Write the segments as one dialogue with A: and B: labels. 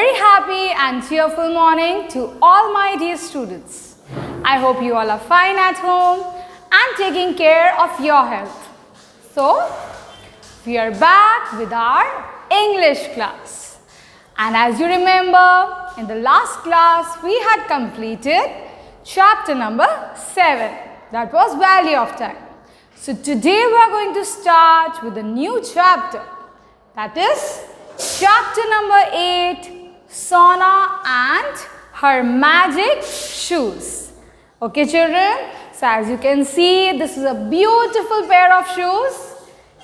A: very happy and cheerful morning to all my dear students. I hope you all are fine at home and taking care of your health. So, we are back with our English class. And as you remember, in the last class, we had completed chapter number 7. That was Value of Time. So, today we are going to start with a new chapter. That is chapter number 8, Sona and her magic shoes. Okay children, so as you can see, this is a beautiful pair of shoes.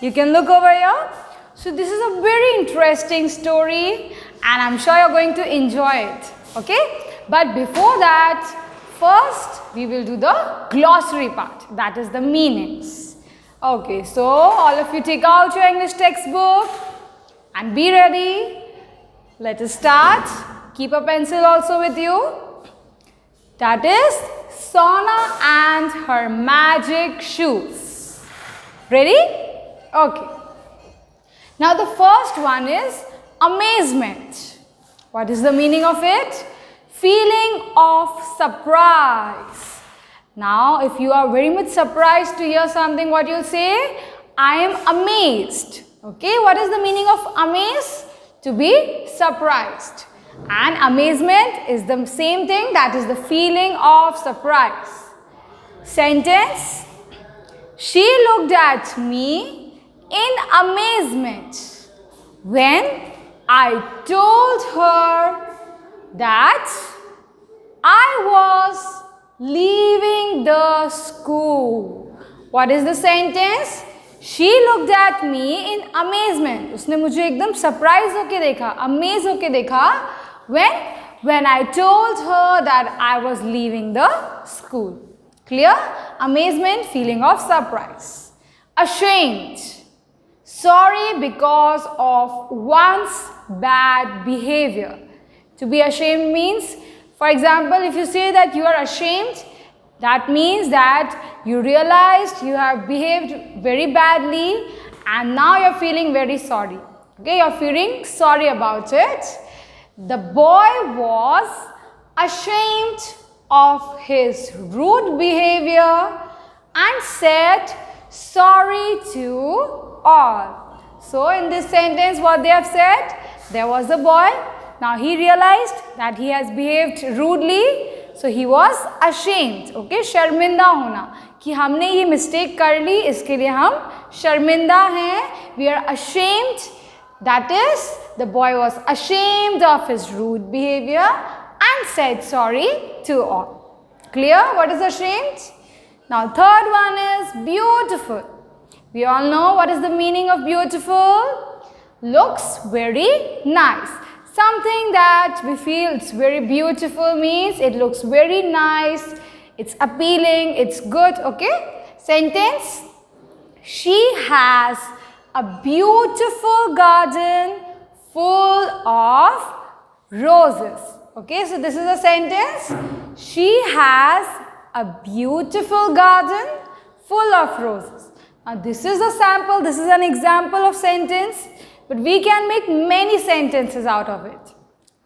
A: You can look over here. So this is a very interesting story and I'm sure you're going to enjoy it. Okay, but before that, first we will do the glossary part, that is the meanings. Okay, so all of you take out your English textbook and be ready. Let us start. Keep a pencil also with you. That is Sona and her magic shoes. Ready? Okay. Now the first one is amazement. What is the meaning of it? Feeling of surprise. Now if you are very much surprised to hear something, what you'll say? I am amazed. Okay, what is the meaning of amaze? To be surprised. And amazement is the same thing, that is the feeling of surprise. Sentence. She looked at me in amazement when I told her that I was leaving the school. What is the sentence? She looked at me in amazement. उसने मुझे एकदम surprise होके देखा, amazed होके देखा when I told her that I was leaving the school. Clear? Amazement, feeling of surprise. Ashamed. Sorry because of one's bad behavior. To be ashamed means, for example, if you say that you are ashamed, that means that you realized you have behaved very badly and now you are feeling very sorry. Okay, you are feeling sorry about it. The boy was ashamed of his rude behavior and said sorry to all. So in this sentence what they have said, there was a boy. Now he realized that he has behaved rudely. So he was ashamed. Okay, शर्मिंदा होना कि हमने ये mistake कर ली, इसके लिए हम शर्मिंदा हैं. We are ashamed. That is, the boy was ashamed of his rude behavior and said sorry to all. Clear? What is ashamed? Now third one is beautiful. We all know what is the meaning of beautiful. Looks very nice. Something that we feel it's very beautiful means it looks very nice, it's appealing, it's good, okay? Sentence. She has a beautiful garden full of roses. Okay, so this is a sentence. She has a beautiful garden full of roses. Now this is a sample, this is an example of sentence. But we can make many sentences out of it,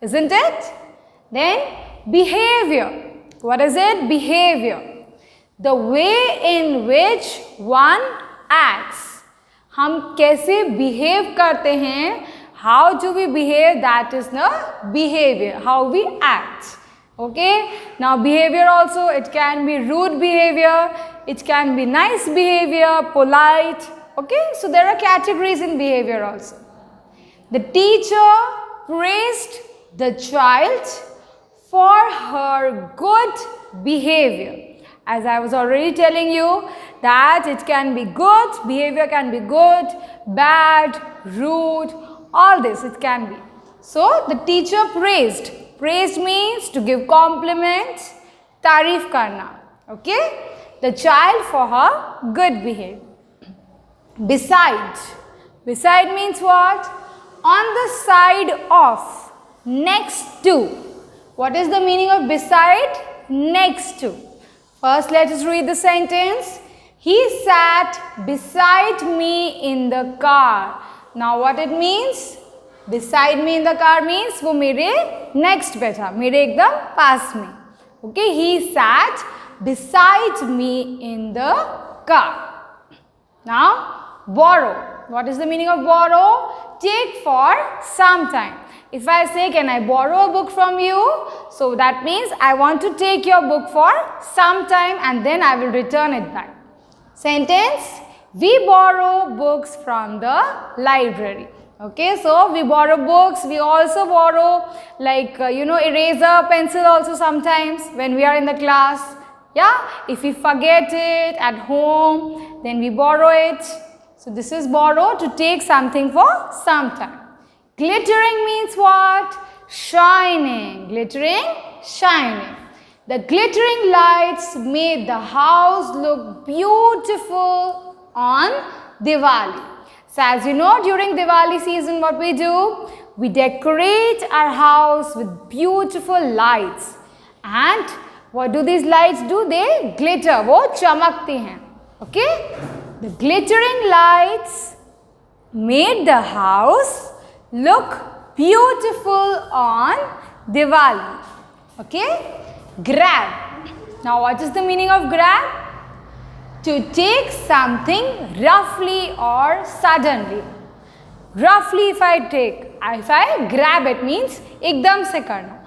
A: isn't it? Then, behavior. What is it? Behavior. The way in which one acts. हम कैसे behave करते हैं? How do we behave? That is the behavior. How we act. Okay? Now, behavior also, it can be rude behavior. It can be nice behavior, polite. Okay? So, there are categories in behavior also. The teacher praised the child for her good behavior. As I was already telling you that it can be good, behavior can be good, bad, rude, all this it can be. So the teacher praised. Praised means to give compliment, तारीफ करना. Okay? The child for her good behavior. Beside. Beside means what? On the side of, next to. What is the meaning of beside? Next to. First let us read the sentence. He sat beside me in the car. Now what it means? Beside me in the car means वो मेरे next बैठा, मेरे एकदम पास में. Okay, he sat beside me in the car. Now, borrow. What is the meaning of borrow? Take for some time. If I say, can I borrow a book from you? So that means I want to take your book for some time and then I will return it back. Sentence, we borrow books from the library. Okay, so we borrow books, we also borrow like, eraser, pencil also sometimes when we are in the class. Yeah, if we forget it at home, then we borrow it. So this is borrow, to take something for some time. Glittering means what? Shining. Glittering, shining. The glittering lights made the house look beautiful on Diwali. So as you know, during Diwali season what we do? We decorate our house with beautiful lights. And what do these lights do? They glitter. वो चमकते हैं. Okay? The glittering lights made the house look beautiful on Diwali. Okay? Grab. Now what is the meaning of grab? To take something roughly or suddenly. Roughly if I grab it means एकदम से करना.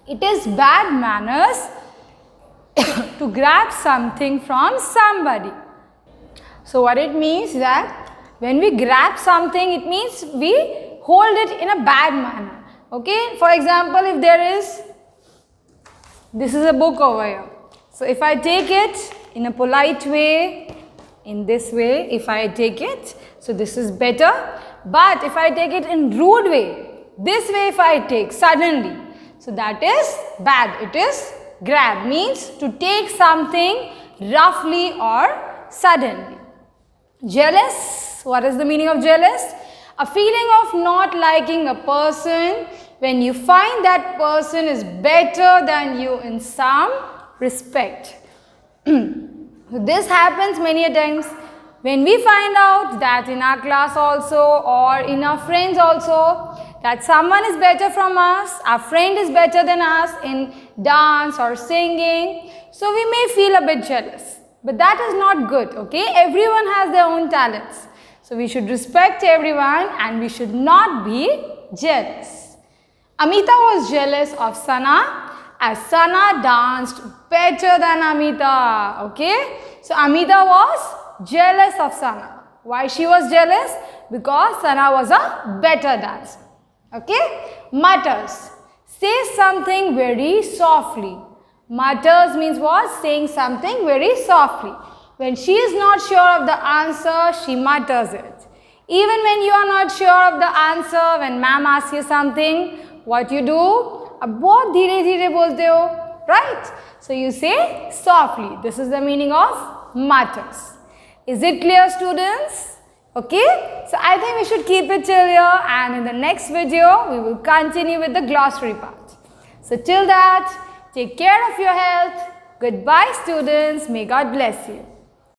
A: It is bad manners to grab something from somebody. So what it means is that when we grab something, it means we hold it in a bad manner. Okay, for example, if this is a book over here. So if I take it in a polite way, in this way, if I take it, so this is better. But if I take it in rude way, this way if I take suddenly, so that is bad. It is grab, means to take something roughly or suddenly. Jealous. What is the meaning of jealous? A feeling of not liking a person when you find that person is better than you in some respect. This happens many a times when we find out that in our class also or in our friends also that someone is better from us, our friend is better than us in dance or singing. So we may feel a bit jealous. But that is not good, okay? Everyone has their own talents. So we should respect everyone and we should not be jealous. Amita was jealous of Sana as Sana danced better than Amita, okay? So Amita was jealous of Sana. Why she was jealous? Because Sana was a better dancer, okay? Mutters. Say something very softly. Mutters means what? Saying something very softly. When she is not sure of the answer, she mutters it. Even when you are not sure of the answer, when ma'am asks you something, what you do? बहुत धीरे धीरे बोलते हो, right? So you say softly. This is the meaning of mutters. Is it clear, students? Okay? So I think we should keep it till here, and in the next video, we will continue with the glossary part. So till that, take care of your health. Goodbye, students. May God bless you.